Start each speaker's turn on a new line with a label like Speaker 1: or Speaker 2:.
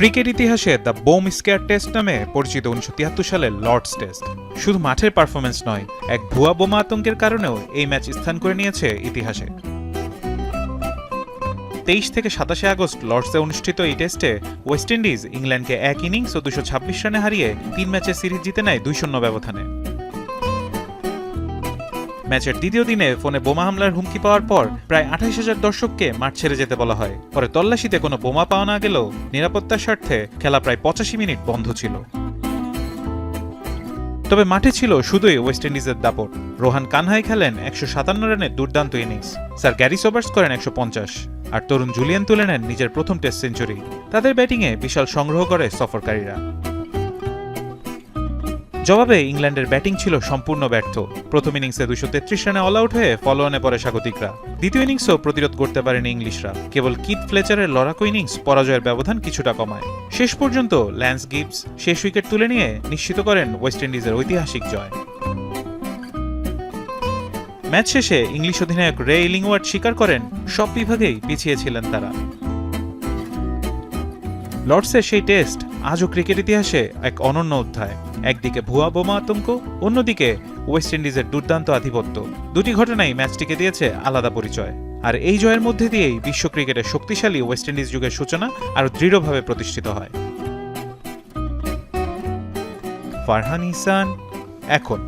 Speaker 1: Cricket ইতিহাসে the bomb square test নামে পরিচিত 1973 সালের লর্ডস টেস্ট শুধু মাঠের পারফরমেন্স নয়, এক ভুয়া বোমা আতঙ্কের কারণেও এই ম্যাচ স্থান করে নিয়েছে ইতিহাসে। 23 থেকে 27 আগস্ট লর্ডসে অনুষ্ঠিত এই টেস্টে ওয়েস্ট ইন্ডিজ ইংল্যান্ডকে 1 ইনিংস ও 226 রানে হারিয়ে 3 ম্যাচের সিরিজ জিতে নেয় 2-0 ব্যবধানে। ম্যাচের দ্বিতীয় দিনে ফোনে বোমা হামলার হুমকি পাওয়ার পর প্রায় 28,000 দর্শককে মাঠ ছেড়ে যেতে বলা হয়। পরে তল্লাশিতে কোনো বোমা পাওয়া না গেলেও নিরাপত্তার স্বার্থে খেলা প্রায় 85 মিনিট বন্ধ ছিল। তবে মাঠে ছিল শুধুই ওয়েস্ট ইন্ডিজের দাপট। রোহান কানহাই খেলেন 157 রানের দুর্দান্ত ইনিংস, স্যার গ্যারি সোবার্স করেন 150, আর তরুণ জুলিয়ান তুলে নেন নিজের প্রথম টেস্ট সেঞ্চুরি। তাদের ব্যাটিংয়ে বিশাল সংগ্রহ করে সফরকারীরা। জবাবে ইংল্যান্ডের ব্যাটিং ছিল সম্পূর্ণ ব্যর্থ। প্রথম ইনিংসে 233 রানে অল আউট হয়ে ফলো অনে পড়ে স্বাগতিকরা। দ্বিতীয় ইনিংসও প্রতিরোধ করতে পারেনি ইংলিশরা। কেবল কিথ ফ্লেচারের লড়াকু ইনিংস পরাজয়ের ব্যবধান কিছুটা কমায়। শেষ পর্যন্ত ল্যান্স গিবস শেষ উইকেট তুলে নিয়ে নিশ্চিত করেন ওয়েস্ট ইন্ডিজের ঐতিহাসিক জয়। ম্যাচ শেষে ইংলিশ অধিনায়ক রে ইলিংওয়ার্ড স্বীকার করেন সব বিভাগেই পিছিয়ে ছিলেন তারা। লর্ডসের সেই টেস্ট আজও ক্রিকেট ইতিহাসে এক অনন্য অধ্যায়। একদিকে ভুয়া বোমা আতঙ্ক, অন্যদিকে ওয়েস্ট ইন্ডিজের দুর্দান্ত আধিপত্য। দুটি ঘটনাই ম্যাচটিকে দিয়েছে আলাদা পরিচয়। আর এই জয়ের মধ্যে দিয়েই বিশ্ব ক্রিকেটের শক্তিশালী ওয়েস্ট ইন্ডিজ যুগের সূচনা আরও দৃঢ়ভাবে প্রতিষ্ঠিত হয়। ফারহান ইহসান, এখন।